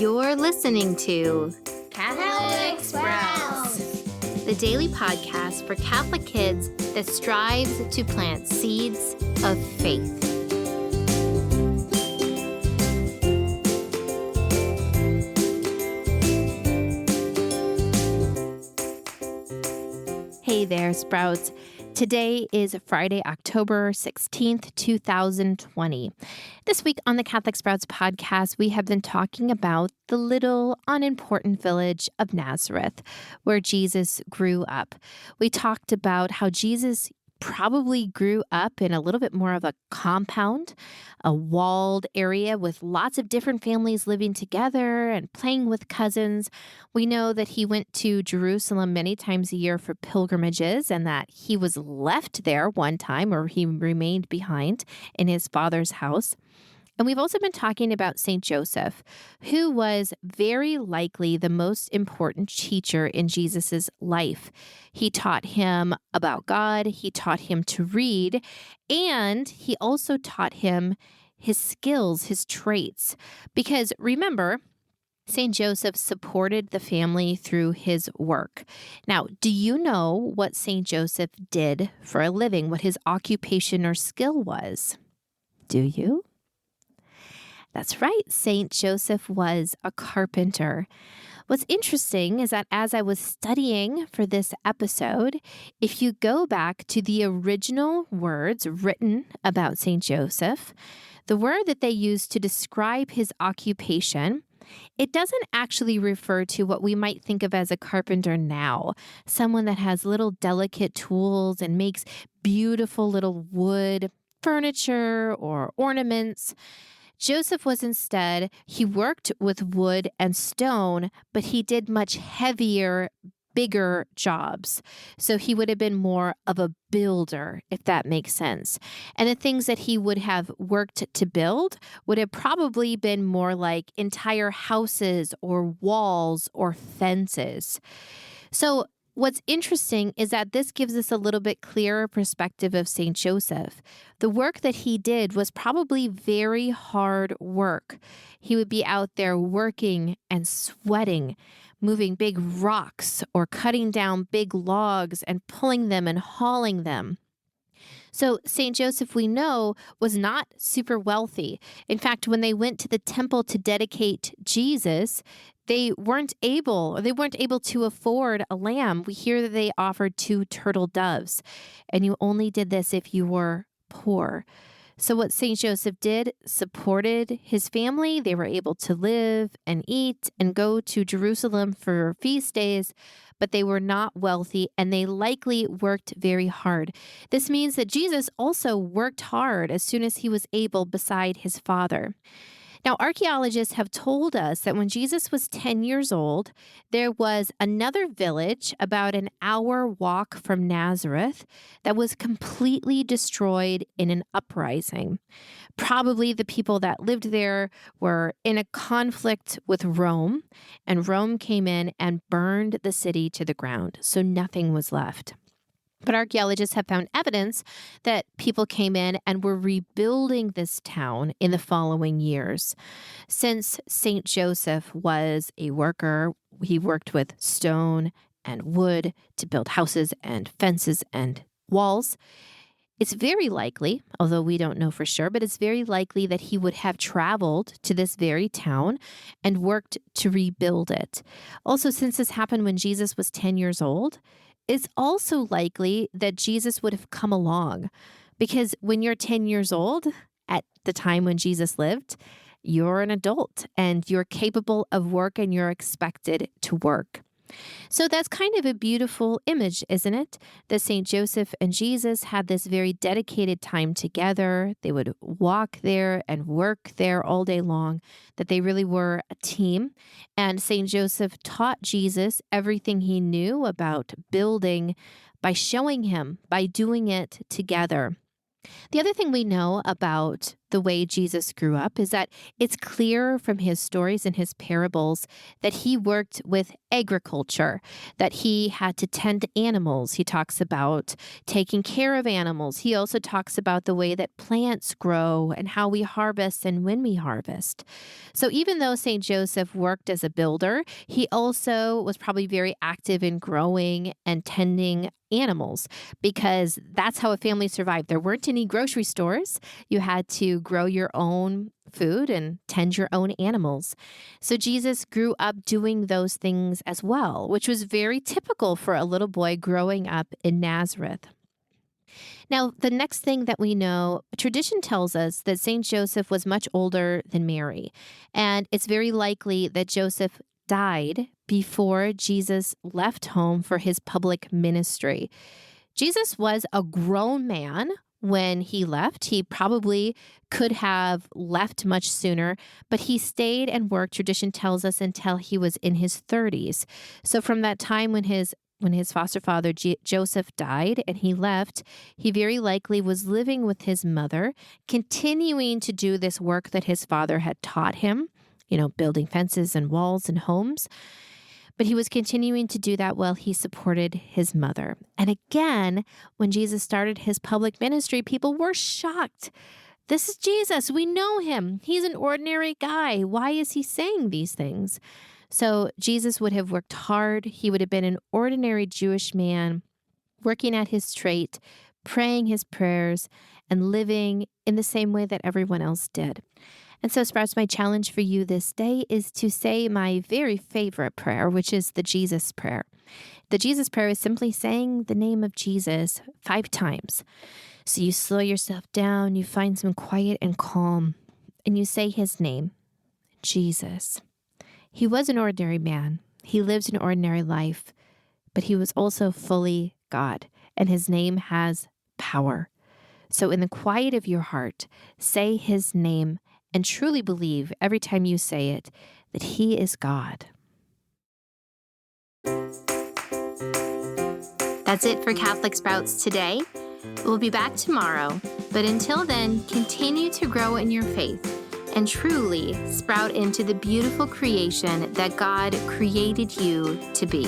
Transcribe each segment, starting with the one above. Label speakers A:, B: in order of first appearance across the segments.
A: You're listening to
B: Catholic Sprouts,
A: the daily podcast for Catholic kids that strives to plant seeds of faith. Hey there, Sprouts. Today is Friday, October 16th, 2020. This week on the Catholic Sprouts podcast, we have been talking about the little unimportant village of Nazareth, where Jesus grew up. We talked about how Jesus probably grew up in a little bit more of a compound, a walled area with lots of different families living together and playing with cousins. We know that he went to Jerusalem many times a year for pilgrimages and that he was left there one time, or he remained behind in his father's house. And we've also been talking about St. Joseph, who was very likely the most important teacher in Jesus's life. He taught him about God, he taught him to read, and he also taught him his skills, his traits. Because remember, St. Joseph supported the family through his work. Now, do you know what St. Joseph did for a living, what his occupation or skill was? Do you? That's right. St. Joseph was a carpenter. What's interesting is that as I was studying for this episode, if you go back to the original words written about St. Joseph, the word that they used to describe his occupation, it doesn't actually refer to what we might think of as a carpenter now, someone that has little delicate tools and makes beautiful little wood furniture or ornaments. Joseph was instead, he worked with wood and stone, but he did much heavier, bigger jobs. So he would have been more of a builder, if that makes sense. And the things that he would have worked to build would have probably been more like entire houses or walls or fences. So what's interesting is that this gives us a little bit clearer perspective of St. Joseph. The work that he did was probably very hard work. He would be out there working and sweating, moving big rocks or cutting down big logs and pulling them and hauling them. So St. Joseph, we know, was not super wealthy. In fact, when they went to the temple to dedicate Jesus, they weren't able to afford a lamb. We hear that they offered 2 turtle doves, and you only did this if you were poor. So what St. Joseph did, supported his family. They were able to live and eat and go to Jerusalem for feast days, but they were not wealthy and they likely worked very hard. This means that Jesus also worked hard as soon as he was able beside his Father. Now, archaeologists have told us that when Jesus was 10 years old, there was another village about an hour walk from Nazareth that was completely destroyed in an uprising. Probably the people that lived there were in a conflict with Rome, and Rome came in and burned the city to the ground, so nothing was left. But archaeologists have found evidence that people came in and were rebuilding this town in the following years. Since St. Joseph was a worker, he worked with stone and wood to build houses and fences and walls. It's very likely, although we don't know for sure, but it's very likely that he would have traveled to this very town and worked to rebuild it. Also, since this happened when Jesus was 10 years old, it's also likely that Jesus would have come along, because when you're 10 years old, at the time when Jesus lived, you're an adult and you're capable of work and you're expected to work. So that's kind of a beautiful image, isn't it? That St. Joseph and Jesus had this very dedicated time together. They would walk there and work there all day long, that they really were a team. And St. Joseph taught Jesus everything he knew about building by showing him, by doing it together. The other thing we know about the way Jesus grew up is that it's clear from his stories and his parables that he worked with agriculture, that he had to tend to animals. He talks about taking care of animals. He also talks about the way that plants grow and how we harvest and when we harvest. So even though St. Joseph worked as a builder, he also was probably very active in growing and tending animals, because that's how a family survived. There weren't any grocery stores. You had to grow your own food and tend your own animals. So Jesus grew up doing those things as well, which was very typical for a little boy growing up in Nazareth. Now, the next thing that we know, tradition tells us that St. Joseph was much older than Mary, and it's very likely that Joseph died before Jesus left home for his public ministry. Jesus was a grown man when he left. He probably could have left much sooner, but he stayed and worked, tradition tells us, until he was in his 30s. So from that time when his foster father Joseph died and he left, he very likely was living with his mother, continuing to do this work that his father had taught him, building fences and walls and homes. But he was continuing to do that while he supported his mother. And again, when Jesus started his public ministry, people were shocked. This is Jesus. We know him. He's an ordinary guy. Why is he saying these things? So Jesus would have worked hard. He would have been an ordinary Jewish man, working at his trade, praying his prayers, and living in the same way that everyone else did. And so, Sprouts, my challenge for you this day is to say my very favorite prayer, which is the Jesus prayer. The Jesus prayer is simply saying the name of Jesus 5 times. So you slow yourself down, you find some quiet and calm, and you say his name, Jesus. He was an ordinary man. He lived an ordinary life, but he was also fully God, and his name has power. So in the quiet of your heart, say his name and truly believe every time you say it that he is God. That's it for Catholic Sprouts today. We'll be back tomorrow, but until then, continue to grow in your faith and truly sprout into the beautiful creation that God created you to be.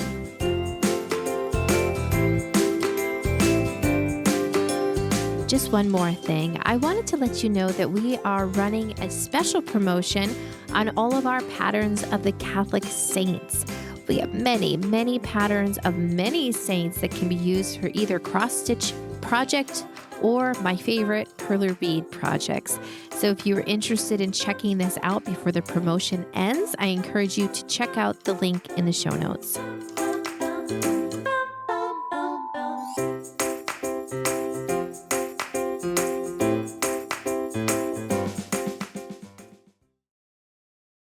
A: Just one more thing. I wanted to let you know that we are running a special promotion on all of our patterns of the Catholic saints. We have many, many patterns of many saints that can be used for either cross-stitch project or my favorite, perler bead projects. So if you're interested in checking this out before the promotion ends, I encourage you to check out the link in the show notes.